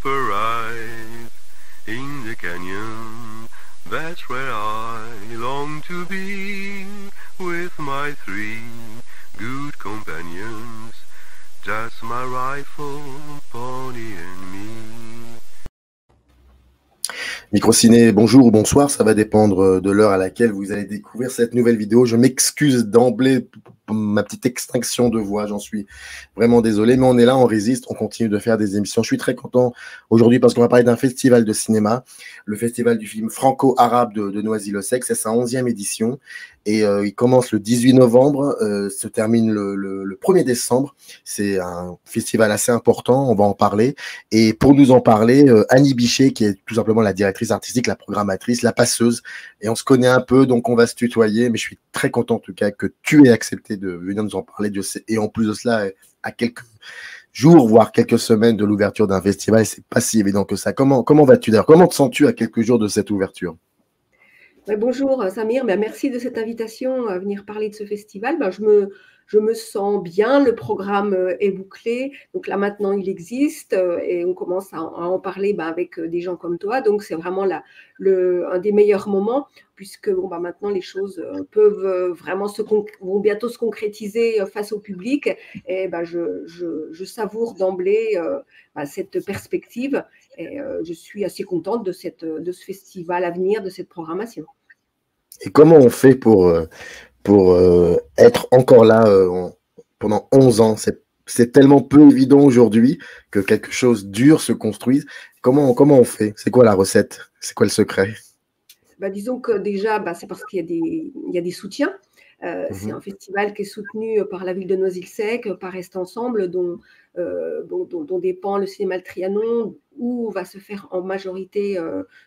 rise in the canyon. That's where I long to be with my three good companions. Just my rifle, pony and me. Microciné, bonjour ou bonsoir, ça va dépendre de l'heure à laquelle vous allez découvrir cette nouvelle vidéo. Je m'excuse d'emblée pour ma petite extinction de voix, j'en suis vraiment désolé, mais on est là, on résiste, on continue de faire des émissions. Je suis très content aujourd'hui parce qu'on va parler d'un festival de cinéma, le festival du film franco-arabe de Noisy-le-Sec, c'est sa 11e édition et il commence le 18 novembre, se termine le 1er décembre. C'est un festival assez important, on va en parler. Et pour nous en parler, Annie Bichet, qui est tout simplement la directrice artistique, la programmatrice, la passeuse. Et on se connaît un peu, donc on va se tutoyer. Mais je suis très content en tout cas que tu aies accepté de venir nous en parler. Et en plus de cela, à quelques jours, voire quelques semaines de l'ouverture d'un festival, c'est pas si évident que ça. Comment vas-tu d'ailleurs? Comment te sens-tu à quelques jours de cette ouverture? Bonjour Samir, merci de cette invitation à venir parler de ce festival. Je me sens bien, le programme est bouclé, donc là maintenant il existe et on commence à en parler avec des gens comme toi, donc c'est vraiment un des meilleurs moments puisque maintenant les choses peuvent vraiment vont bientôt se concrétiser face au public et je savoure d'emblée cette perspective. Et je suis assez contente de ce festival à venir, de cette programmation. Et comment on fait pour être encore là pendant 11 ans? C'est tellement peu évident aujourd'hui que quelque chose dur se construise. Comment on fait? C'est quoi la recette? C'est quoi le secret? Disons que déjà, c'est parce qu'il y a des soutiens. C'est un festival qui est soutenu par la ville de Noisy-le-Sec, par Est Ensemble, dont dépend le cinéma Le Trianon, où va se faire en majorité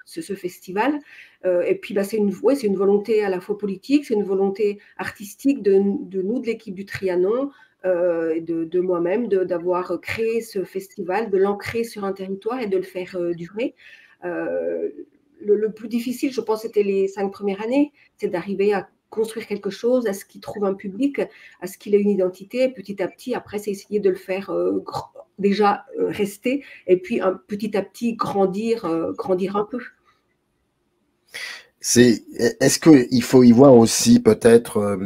ce festival. Et puis, c'est une volonté à la fois politique, c'est une volonté artistique de nous, de l'équipe du Trianon, et de moi-même, d'avoir créé ce festival, de l'ancrer sur un territoire et de le faire durer. Le plus difficile, je pense, c'était les 5 premières années, c'est d'arriver à construire quelque chose, à ce qu'il trouve un public, à ce qu'il ait une identité. Petit à petit, après, c'est essayer de le faire déjà rester et puis petit à petit grandir un peu. Est-ce qu'il faut y voir aussi peut-être,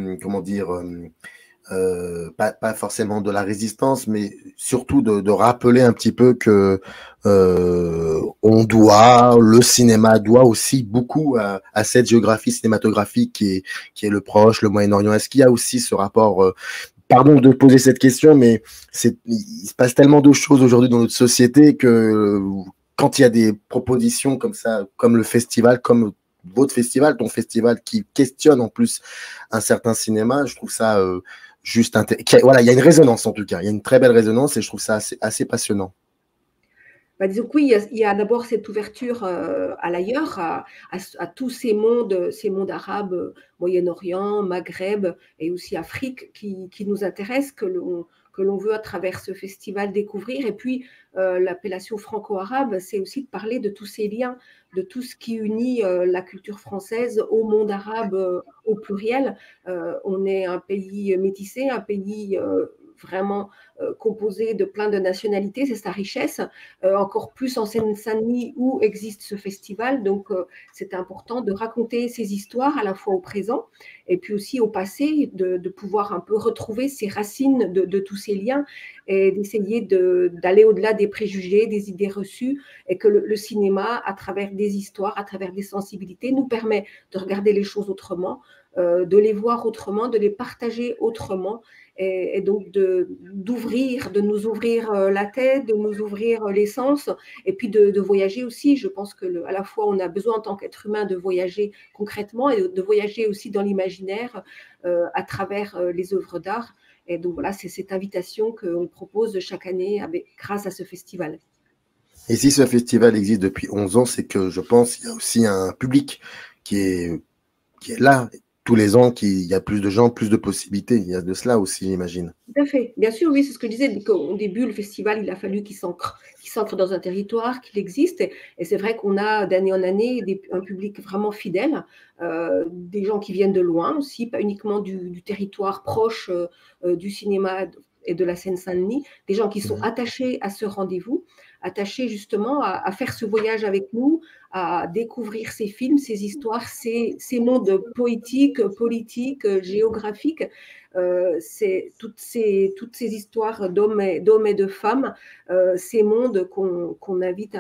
pas forcément de la résistance, mais surtout de rappeler un petit peu que le cinéma doit aussi beaucoup à cette géographie cinématographique qui est le Proche, le Moyen-Orient. Est-ce qu'il y a aussi ce rapport pardon de poser cette question, mais il se passe tellement de choses aujourd'hui dans notre société que quand il y a des propositions comme ça, comme le festival, comme votre festival, ton festival qui questionne en plus un certain cinéma, je trouve ça voilà, il y a une résonance en tout cas, il y a une très belle résonance et je trouve ça assez passionnant. Disons que oui, il y a d'abord cette ouverture à l'ailleurs, à tous ces mondes arabes, Moyen-Orient, Maghreb et aussi Afrique qui nous intéressent, que l'on veut à travers ce festival découvrir. Et puis, l'appellation franco-arabe, c'est aussi de parler de tous ces liens, de tout ce qui unit la culture française au monde arabe au pluriel. On est un pays métissé, un pays vraiment composé de plein de nationalités, c'est sa richesse, encore plus en Seine-Saint-Denis où existe ce festival. Donc, c'est important de raconter ces histoires à la fois au présent et puis aussi au passé, de pouvoir un peu retrouver ces racines de tous ces liens et d'essayer d'aller au-delà des préjugés, des idées reçues, et que le cinéma, à travers des histoires, à travers des sensibilités, nous permet de regarder les choses autrement, de les voir autrement, de les partager autrement, et donc de nous ouvrir la tête, de nous ouvrir les sens, et puis de voyager aussi. Je pense qu'à la fois, on a besoin en tant qu'être humain de voyager concrètement et de voyager aussi dans l'imaginaire à travers les œuvres d'art. Et donc voilà, c'est cette invitation qu'on propose chaque année grâce à ce festival. Et si ce festival existe depuis 11 ans, c'est que je pense qu'il y a aussi un public qui est là tous les ans, il y a plus de gens, plus de possibilités. Il y a de cela aussi, j'imagine. Tout à fait. Bien sûr, oui, c'est ce que je disais. Au début, le festival, il a fallu qu'il s'ancre dans un territoire, qu'il existe. Et c'est vrai qu'on a d'année en année un public vraiment fidèle, des gens qui viennent de loin aussi, pas uniquement du territoire proche du cinéma et de la Seine-Saint-Denis, des gens qui sont attachés à ce rendez-vous, attachés justement à faire ce voyage avec nous, à découvrir ces films, ces histoires, ces mondes poétiques, politiques, géographiques. C'est toutes ces histoires d'hommes et de femmes, ces mondes qu'on invite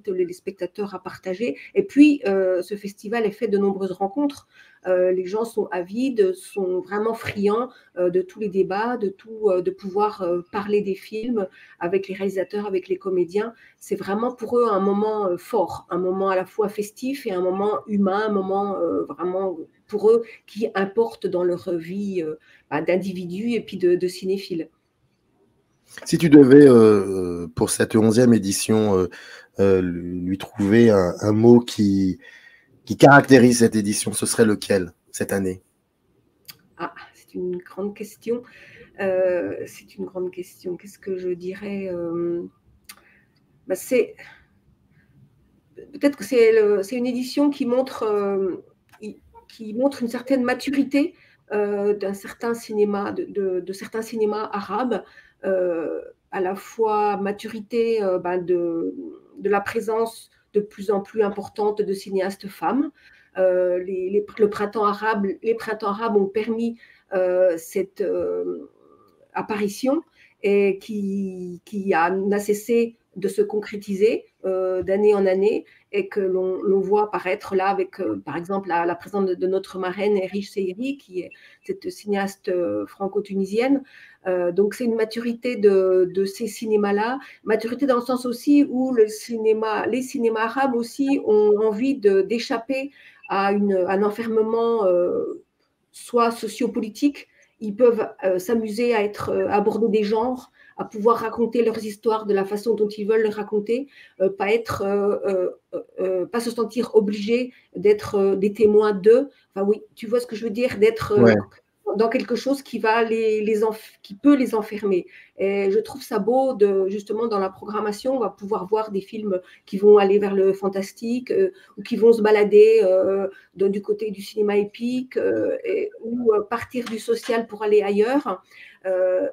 les spectateurs à partager. Et puis, ce festival est fait de nombreuses rencontres. Les gens sont avides, sont vraiment friands de tous les débats, de pouvoir parler des films avec les réalisateurs, avec les comédiens. C'est vraiment pour eux un moment fort, un moment à la fois festif et un moment humain, un moment vraiment pour eux qui importe dans leur vie d'individus et puis de cinéphiles. Si tu devais, pour cette 11e édition, lui trouver un mot qui caractérise cette édition, ce serait lequel cette année? Ah, c'est une grande question. C'est une grande question. Qu'est-ce que je dirais? Peut-être que c'est une édition qui montre une certaine maturité d'un certain cinéma, de certains cinémas arabes, à la fois maturité de la présence de plus en plus importante de cinéastes femmes. Les printemps arabes ont permis cette apparition et qui n'a cessé de se concrétiser d'année en année et que l'on voit apparaître là avec, par exemple, la présence de notre marraine Erich Seiri, qui est cette cinéaste franco-tunisienne. Donc, c'est une maturité de ces cinémas-là, maturité dans le sens aussi où les cinémas arabes aussi ont envie d'échapper à un enfermement soit sociopolitique. Ils peuvent s'amuser à aborder des genres, à pouvoir raconter leurs histoires de la façon dont ils veulent les raconter, pas se sentir obligés d'être des témoins d'eux. Enfin oui, tu vois ce que je veux dire, d'être dans quelque chose qui peut les enfermer. Et je trouve ça beau justement dans la programmation, on va pouvoir voir des films qui vont aller vers le fantastique ou qui vont se balader du côté du cinéma épique ou partir du social pour aller ailleurs.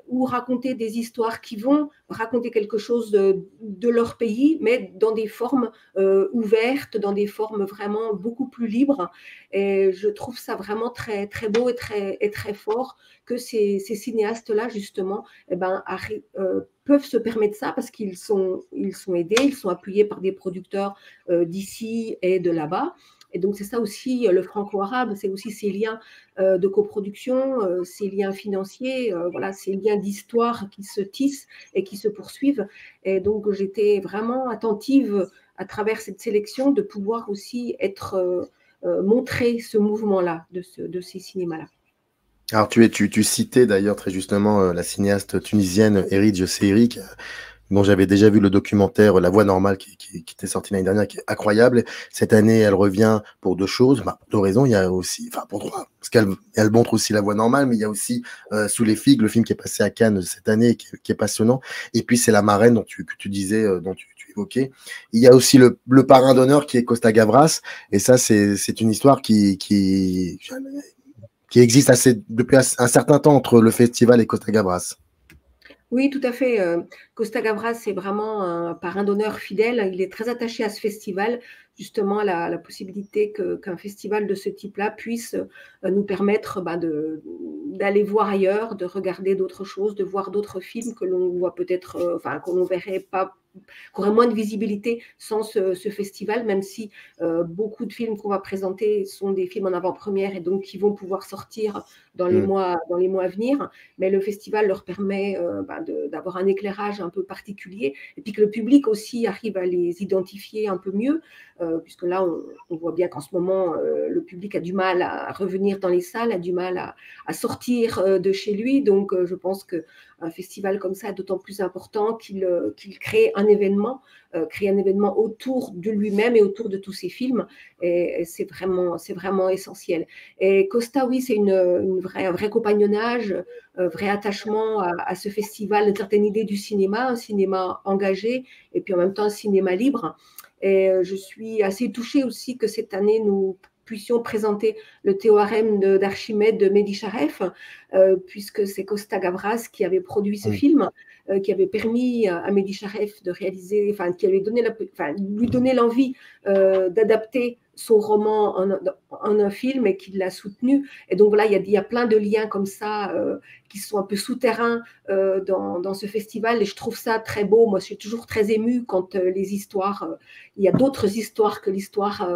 Ou raconter des histoires qui vont raconter quelque chose de leur pays, mais dans des formes ouvertes, dans des formes vraiment beaucoup plus libres. Et je trouve ça vraiment très, très beau et très fort que ces cinéastes-là, justement, peuvent se permettre ça parce qu'ils sont aidés, ils sont appuyés par des producteurs d'ici et de là-bas. Et donc, c'est ça aussi le franco-arabe, c'est aussi ces liens de coproduction, ces liens financiers, voilà, ces liens d'histoire qui se tissent et qui se poursuivent. Et donc, j'étais vraiment attentive à travers cette sélection de pouvoir aussi montrer ce mouvement-là, de ces cinémas-là. Alors, tu citais d'ailleurs très justement la cinéaste tunisienne Erich Seiri, dont j'avais déjà vu le documentaire La Voix normale qui était sorti l'année dernière, qui est incroyable. Cette année, elle revient pour deux choses. Pour deux raisons. Il y a aussi, pour trois, parce qu'elle montre aussi La Voix normale, mais il y a aussi Sous les figues, le film qui est passé à Cannes cette année, qui est passionnant. Et puis, c'est La Marraine que tu disais, dont tu évoquais. Il y a aussi le parrain d'honneur qui est Costa Gavras. Et ça, c'est une histoire qui existe depuis un certain temps entre le festival et Costa Gavras. Oui, tout à fait. Costa Gavras, c'est vraiment un parrain d'honneur fidèle. Il est très attaché à ce festival, justement, la possibilité qu'un festival de ce type-là puisse nous permettre d'aller voir ailleurs, de regarder d'autres choses, de voir d'autres films que l'on voit peut-être, qu'on ne verrait pas, qui auraient moins de visibilité sans ce festival, même si beaucoup de films qu'on va présenter sont des films en avant-première et donc qui vont pouvoir sortir dans les mois à venir. Mais le festival leur permet d'avoir un éclairage un peu particulier et puis que le public aussi arrive à les identifier un peu mieux, puisque là, on voit bien qu'en ce moment, le public a du mal à revenir dans les salles, a du mal à sortir de chez lui. Donc, je pense qu'un festival comme ça est d'autant plus important qu'il crée un événement autour de lui-même et autour de tous ses films. Et c'est vraiment essentiel. Et Costa, oui, c'est un vrai compagnonnage, un vrai attachement à ce festival, une certaine idée du cinéma, un cinéma engagé et puis en même temps un cinéma libre. Et je suis assez touchée aussi que cette année, nous puissions présenter le théorème d'Archimède de Mehdi Charef, puisque c'est Costa Gavras qui avait produit ce film, qui avait permis à Mehdi Charef de réaliser, enfin, qui avait donné lui donné l'envie d'adapter son roman en un film et qui l'a soutenu. Et donc voilà, il y a plein de liens comme ça qui sont un peu souterrains dans ce festival, et je trouve ça très beau. Moi, je suis toujours très émue quand les histoires, il y a d'autres histoires que l'histoire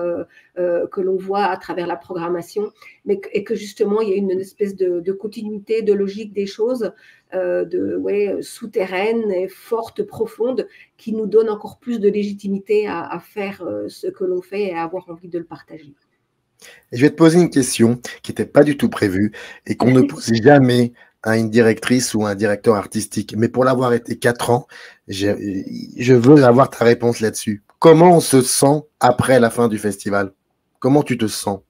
que l'on voit à travers la programmation, et que justement, il y a une espèce de continuité, de logique des choses, souterraine et forte, profonde, qui nous donne encore plus de légitimité à faire ce que l'on fait et à avoir envie de le partager. Et je vais te poser une question qui n'était pas du tout prévue et qu'on ne pose jamais à une directrice ou un directeur artistique. Mais pour l'avoir été 4 ans, je veux avoir ta réponse là-dessus. Comment on se sent après la fin du festival? Comment tu te sens?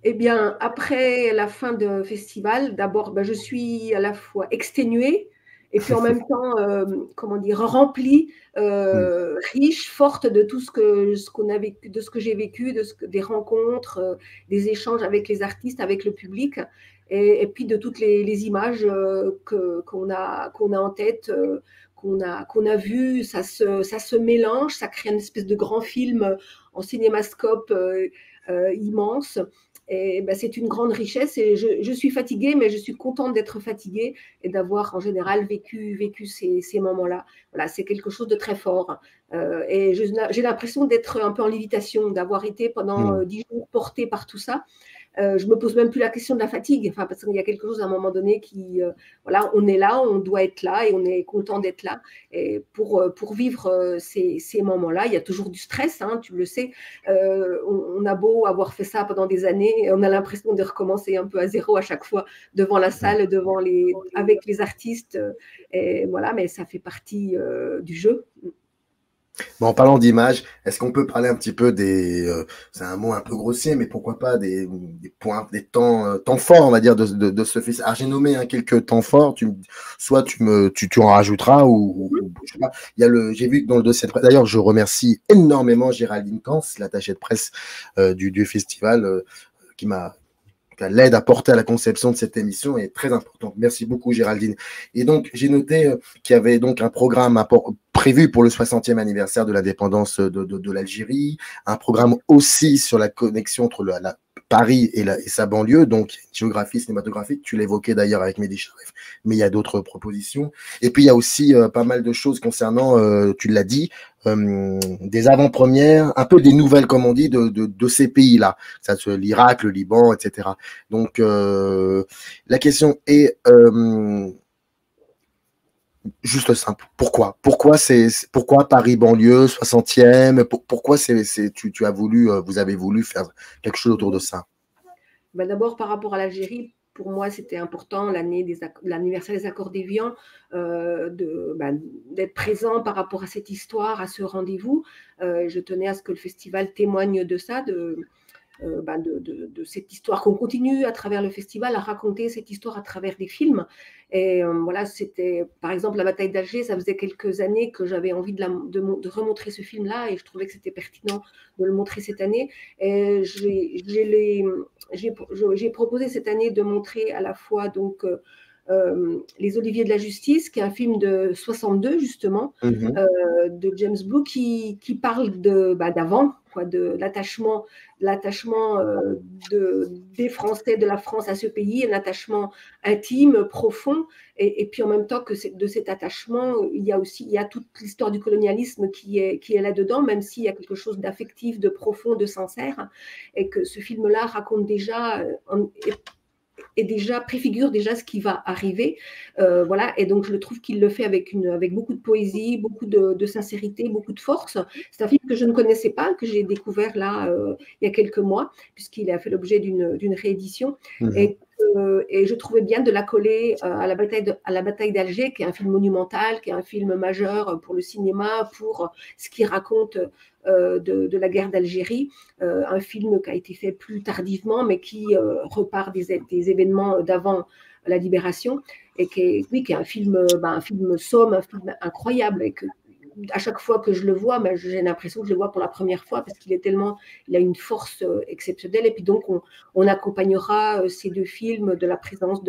Eh bien, après la fin du festival, d'abord, je suis à la fois exténuée et puis en même temps, comment dire, remplie, riche, forte de tout ce qu'on a vécu, de ce que j'ai vécu, des rencontres, des échanges avec les artistes, avec le public, et puis de toutes les images qu'on a en tête, qu'on a vues. Ça se mélange, ça crée une espèce de grand film en cinémascope immense. Et c'est une grande richesse, et je suis fatiguée, mais je suis contente d'être fatiguée et d'avoir en général vécu ces moments-là. Voilà, c'est quelque chose de très fort. Et j'ai l'impression d'être un peu en lévitation, d'avoir été pendant 10 jours portée par tout ça. Je me pose même plus la question de la fatigue, parce qu'il y a quelque chose à un moment donné qui, voilà, on est là, on doit être là et on est content d'être là. Et pour vivre ces moments-là, il y a toujours du stress, hein, tu le sais. On a beau avoir fait ça pendant des années, on a l'impression de recommencer un peu à zéro à chaque fois devant la salle, avec les artistes. Et voilà, mais ça fait partie du jeu. Bon, en parlant d'image, est-ce qu'on peut parler un petit peu c'est un mot un peu grossier, mais pourquoi pas des points, des temps forts, on va dire, de ce festival. Alors, j'ai nommé quelques temps forts, soit tu en rajouteras, ou je sais pas. J'ai vu que dans le dossier de presse, d'ailleurs, je remercie énormément Géraldine Kans, l'attachée de presse du festival, l'aide apportée à la conception de cette émission est très importante. Merci beaucoup, Géraldine. Et donc, j'ai noté qu'il y avait donc un programme prévu pour le 60e anniversaire de l'indépendance de l'Algérie, un programme aussi sur la connexion entre Paris et sa banlieue, donc géographie cinématographique, tu l'évoquais d'ailleurs avec Mehdi Charef, mais il y a d'autres propositions. Et puis il y a aussi pas mal de choses concernant, tu l'as dit, des avant-premières, un peu des nouvelles, comme on dit, de ces pays-là, l'Irak, le Liban, etc. Donc la question est juste simple. Pourquoi Paris banlieue 60e? Pourquoi vous avez voulu faire quelque chose autour de ça? D'abord, par rapport à l'Algérie, pour moi, c'était important l'anniversaire des accords d'Évian, d'être présent par rapport à cette histoire, à ce rendez-vous. Je tenais à ce que le festival témoigne de ça, de cette histoire, qu'on continue à travers le festival à raconter cette histoire à travers des films. Et voilà, c'était par exemple la bataille d'Alger. Ça faisait quelques années que j'avais envie de remontrer ce film-là, et je trouvais que c'était pertinent de le montrer cette année. Et j'ai proposé cette année de montrer à la fois donc Les Oliviers de la Justice, qui est un film de 62 justement, de James Blue, qui parle d'avant, de l'attachement des Français, de la France à ce pays, un attachement intime, profond, et puis en même temps que de cet attachement, il y a toute l'histoire du colonialisme qui est là-dedans, même s'il y a quelque chose d'affectif, de profond, de sincère, et que ce film-là raconte déjà préfigure déjà ce qui va arriver, voilà. Et donc je trouve qu'il le fait avec beaucoup de poésie, beaucoup de sincérité, beaucoup de force. C'est un film que je ne connaissais pas, que j'ai découvert là il y a quelques mois, puisqu'il a fait l'objet d'une réédition, et je trouvais bien de l'accoler à la bataille d'Alger, qui est un film monumental, qui est un film majeur pour le cinéma, pour ce qu'il raconte de la guerre d'Algérie, un film qui a été fait plus tardivement, mais qui repart des événements d'avant la libération, et qui est un film somme, un film incroyable, et à chaque fois que je le vois, ben, j'ai l'impression que je le vois pour la première fois parce qu'il il a une force exceptionnelle. Et puis donc, on accompagnera ces deux films de la présence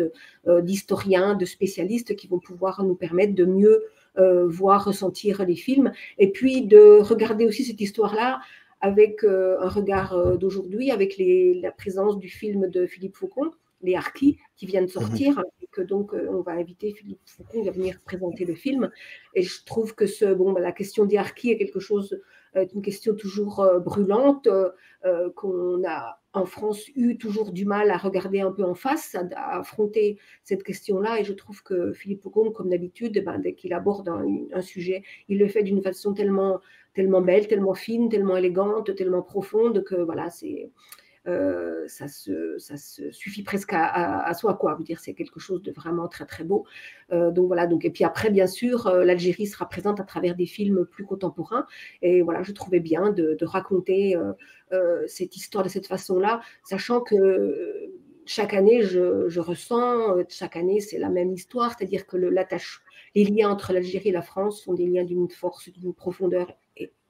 d'historiens, de spécialistes qui vont pouvoir nous permettre de mieux voir, ressentir les films. Et puis de regarder aussi cette histoire-là avec un regard d'aujourd'hui, avec la présence du film de Philippe Faucon, Les Harkis, qui vient de sortir, et que donc on va inviter Philippe Faucon à venir présenter le film. Et je trouve que la question des Harkis est une question toujours brûlante, qu'on a en France eu toujours du mal à regarder un peu en face, à affronter cette question-là. Et je trouve que Philippe Faucon, comme d'habitude, dès qu'il aborde un sujet, il le fait d'une façon tellement belle, tellement fine, tellement élégante, tellement profonde que voilà, ça se suffit presque à soi, quoi. Dire, c'est quelque chose de vraiment très très beau. Donc voilà. Et puis après, bien sûr, l'Algérie sera présente à travers des films plus contemporains. Et voilà, je trouvais bien de raconter cette histoire de cette façon-là, sachant que chaque année, je ressens, chaque année, c'est la même histoire, c'est-à-dire que les liens entre l'Algérie et la France sont des liens d'une force, d'une profondeur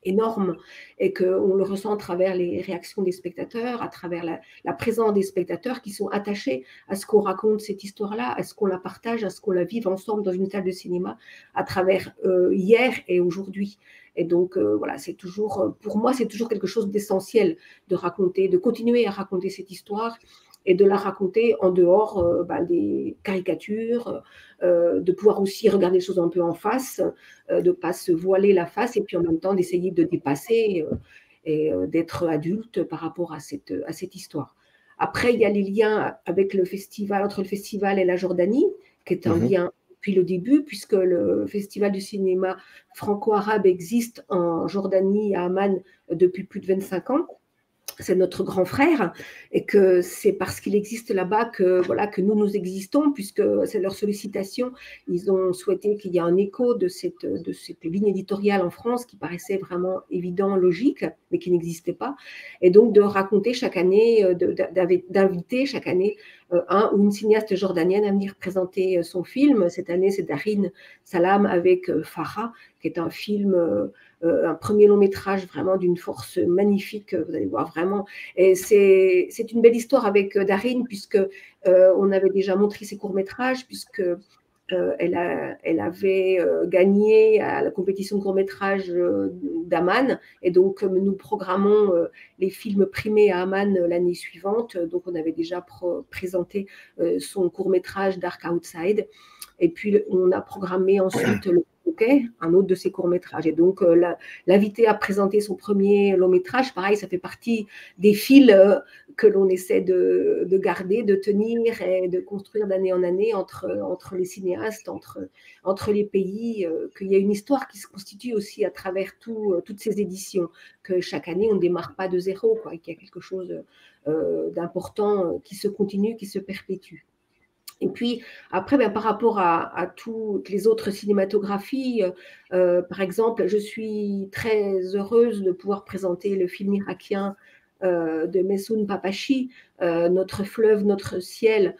énorme, et qu'on le ressent à travers les réactions des spectateurs, à travers la présence des spectateurs qui sont attachés à ce qu'on raconte cette histoire-là, à ce qu'on la partage, à ce qu'on la vive ensemble dans une salle de cinéma, à travers hier et aujourd'hui. Et donc, voilà, pour moi, c'est toujours quelque chose d'essentiel de continuer à raconter cette histoire et de la raconter en dehors des caricatures, de pouvoir aussi regarder les choses un peu en face, de ne pas se voiler la face, et puis en même temps d'essayer de dépasser et d'être adulte par rapport à cette histoire. Après, il y a les liens avec entre le festival et la Jordanie, qui est un lien depuis le début, puisque le festival du cinéma franco-arabe existe en Jordanie, à Amman, depuis plus de 25 ans. C'est notre grand frère, et que c'est parce qu'il existe là-bas que nous existons, puisque c'est leur sollicitation. Ils ont souhaité qu'il y ait un écho de cette ligne éditoriale en France qui paraissait vraiment évident, logique, mais qui n'existait pas. Et donc de raconter chaque année, d'inviter chaque année un ou une cinéaste jordanienne à venir présenter son film. Cette année, c'est Darin Salam avec Farah, qui est un film, un premier long métrage vraiment d'une force magnifique, vous allez voir vraiment. Et c'est une belle histoire avec Darin, puisque on avait déjà montré ses courts-métrages, puisque elle avait gagné à la compétition de court-métrage d'Amman, et donc nous programmons les films primés à Amman l'année suivante. Donc on avait déjà présenté son court-métrage Dark Outside, et puis on a programmé ensuite un autre de ses courts-métrages. Et donc, l'inviter à présenter son premier long-métrage, pareil, ça fait partie des fils que l'on essaie de garder, de tenir et de construire d'année en année entre les cinéastes, entre les pays, qu'il y a une histoire qui se constitue aussi à travers toutes ces éditions, que chaque année, on ne démarre pas de zéro, quoi, qu'il y a quelque chose d'important qui se continue, qui se perpétue. Et puis, après, par rapport à toutes les autres cinématographies, par exemple, je suis très heureuse de pouvoir présenter le film irakien de Messoun Papachi, Notre fleuve, notre ciel.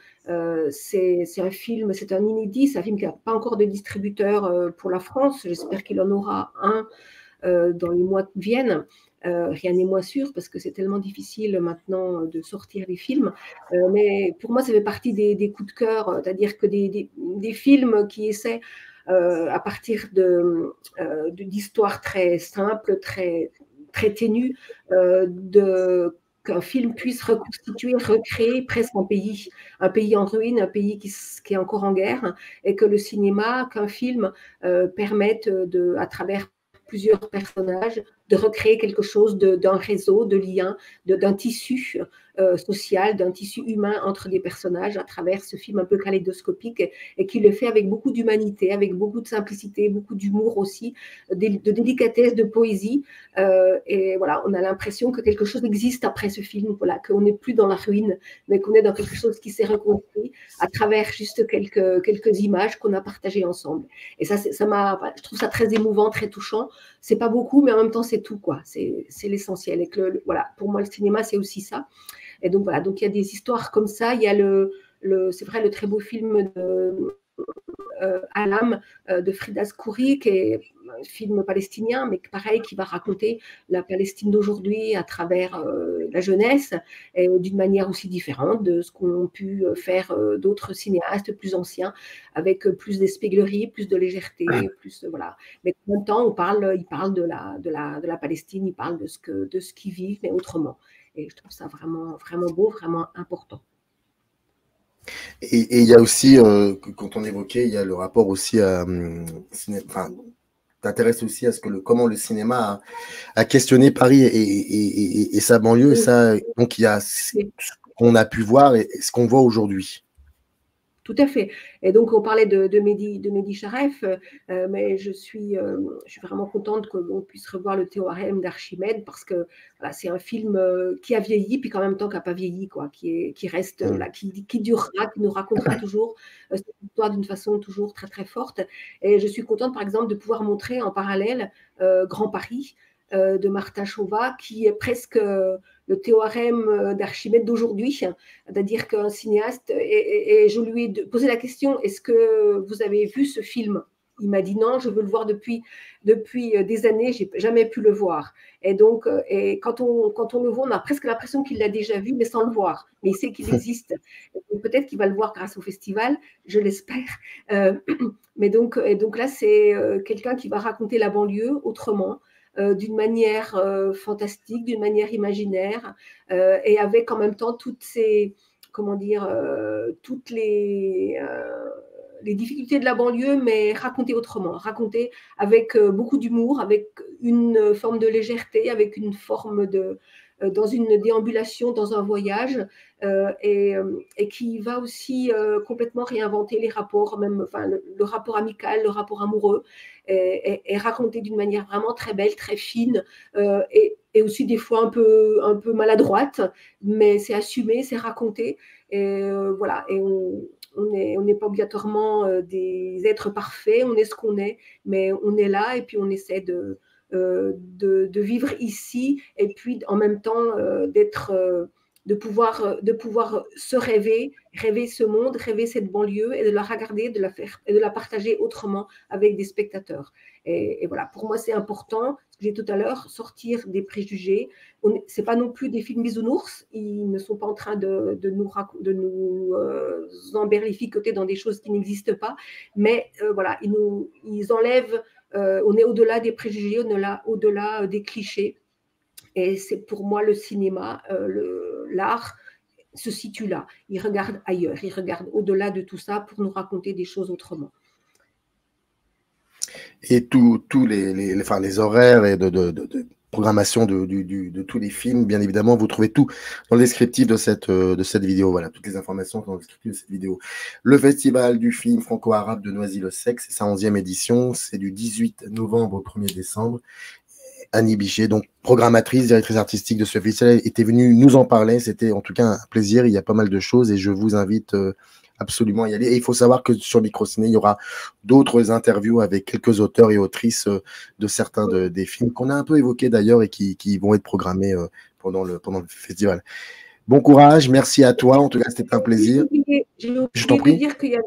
C'est un film, c'est un inédit, c'est un film qui n'a pas encore de distributeur pour la France. J'espère qu'il en aura un dans les mois qui viennent. Rien n'est moins sûr parce que c'est tellement difficile maintenant de sortir les films. Mais pour moi, ça fait partie des coups de cœur, c'est-à-dire que des films qui essaient, à partir d'histoires très simples, très, très ténues, qu'un film puisse reconstituer, recréer presque un pays en ruine, un pays qui est encore en guerre, et que le cinéma, qu'un film permette à travers plusieurs personnages, de recréer quelque chose d'un réseau, de liens, d'un tissu social, d'un tissu humain entre des personnages à travers ce film un peu kaléidoscopique, et qui le fait avec beaucoup d'humanité, avec beaucoup de simplicité, beaucoup d'humour aussi, de délicatesse, de poésie. Et voilà, on a l'impression que quelque chose existe après ce film, voilà, qu'on n'est plus dans la ruine, mais qu'on est dans quelque chose qui s'est reconstruit à travers juste quelques images qu'on a partagées ensemble. Et je trouve ça très émouvant, très touchant. C'est pas beaucoup, mais en même temps, c'est tout, quoi. C'est l'essentiel. Et que voilà, pour moi, le cinéma, c'est aussi ça. Et donc voilà, donc il y a des histoires comme ça. Il y a c'est vrai, le très beau film Alam de Frida Skoury, qui est un film palestinien, mais pareil, qui va raconter la Palestine d'aujourd'hui à travers la jeunesse, d'une manière aussi différente de ce qu'ont pu faire d'autres cinéastes plus anciens, avec plus d'espièglerie, plus de légèreté, plus voilà. Mais en même temps, il parle de la Palestine, il parle de ce qu'ils vivent, mais autrement. Et je trouve ça vraiment, vraiment beau, vraiment important. Et il y a aussi, quand on évoquait, il y a le rapport aussi à, enfin, t'intéresses aussi à comment le cinéma a questionné Paris et sa banlieue. Et ça, donc il y a ce qu'on a pu voir et ce qu'on voit aujourd'hui. Tout à fait. Et donc, on parlait de Mehdi Charef, mais je suis vraiment contente qu'on puisse revoir le Théorème d'Archimède, parce que voilà, c'est un film qui a vieilli, puis qu'en même temps qui n'a pas vieilli, quoi, qui reste là, qui durera, qui nous racontera toujours cette histoire d'une façon toujours très, très forte. Et je suis contente, par exemple, de pouvoir montrer en parallèle Grand Paris, de Martha Chauvat, qui est presque le théorème d'Archimède d'aujourd'hui, c'est-à-dire qu'un cinéaste, et je lui ai posé la question, est-ce que vous avez vu ce film? Il m'a dit non, je veux le voir depuis des années, j'ai jamais pu le voir. Et donc, quand on le voit, on a presque l'impression qu'il l'a déjà vu, mais sans le voir. Mais il sait qu'il existe. Peut-être qu'il va le voir grâce au festival, je l'espère. Mais donc là, c'est quelqu'un qui va raconter la banlieue autrement, d'une manière fantastique, d'une manière imaginaire, et avec en même temps toutes ces, comment dire, toutes les difficultés de la banlieue, mais racontées autrement, racontées avec beaucoup d'humour, avec une forme de légèreté, avec une forme de dans une déambulation, dans un voyage, et qui va aussi complètement réinventer les rapports, même enfin, le rapport amical, le rapport amoureux, et raconté d'une manière vraiment très belle, très fine, et aussi des fois un peu maladroite, mais c'est assumé, c'est raconté, et voilà, et on n'est pas obligatoirement des êtres parfaits, on est ce qu'on est, mais on est là, et puis on essaie de vivre ici, et puis en même temps de pouvoir se rêver ce monde, rêver cette banlieue, et de la regarder, de la faire et de la partager autrement avec des spectateurs. Et voilà, pour moi c'est important, ce que j'ai tout à l'heure, sortir des préjugés. C'est pas non plus des films bisounours, ils ne sont pas en train de nous emberlificoter dans des choses qui n'existent pas, mais voilà, ils enlèvent, on est au-delà des préjugés, au-delà des clichés. Et c'est pour moi le cinéma, l'art se situe là. Il regarde ailleurs, il regarde au-delà de tout ça pour nous raconter des choses autrement. Et tous les horaires et de programmation de tous les films, bien évidemment, vous trouvez tout dans le descriptif de cette vidéo. Voilà, toutes les informations sont dans le descriptif de cette vidéo. Le Festival du film franco-arabe de Noisy-le-Sec, c'est sa 11e édition, c'est du 18 novembre au 1er décembre. Annie Bichet, donc programmatrice, directrice artistique de ce festival, était venue nous en parler. C'était en tout cas un plaisir. Il y a pas mal de choses et je vous invite absolument à y aller. Et il faut savoir que sur Microciné, il y aura d'autres interviews avec quelques auteurs et autrices de certains des films qu'on a un peu évoqués d'ailleurs et qui vont être programmés pendant le festival. Bon courage, merci à toi. En tout cas, c'était un plaisir. Je t'en prie. Dire qu'il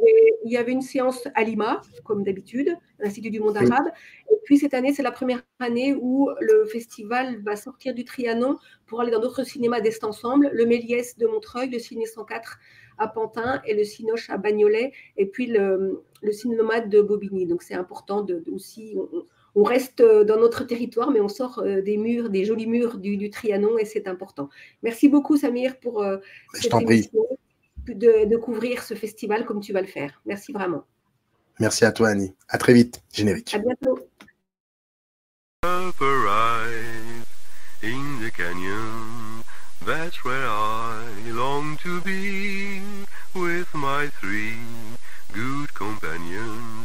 y avait une séance à Lima, comme d'habitude, à l'Institut du monde arabe. Et puis cette année, c'est la première année où le festival va sortir du Trianon pour aller dans d'autres cinémas d'Est ensemble, le Méliès de Montreuil, le Ciné 104 à Pantin et le Cinoche à Bagnolet, et puis le Ciné Nomade de Bobigny. Donc c'est important aussi. On reste dans notre territoire, mais on sort des jolis murs du Trianon, et c'est important. Merci beaucoup, Samir, pour cette émission, de couvrir ce festival comme tu vas le faire. Merci vraiment. Merci à toi, Annie. À très vite. Générique. À bientôt. In the canyon, that's where I long to be, with my 3 good companions.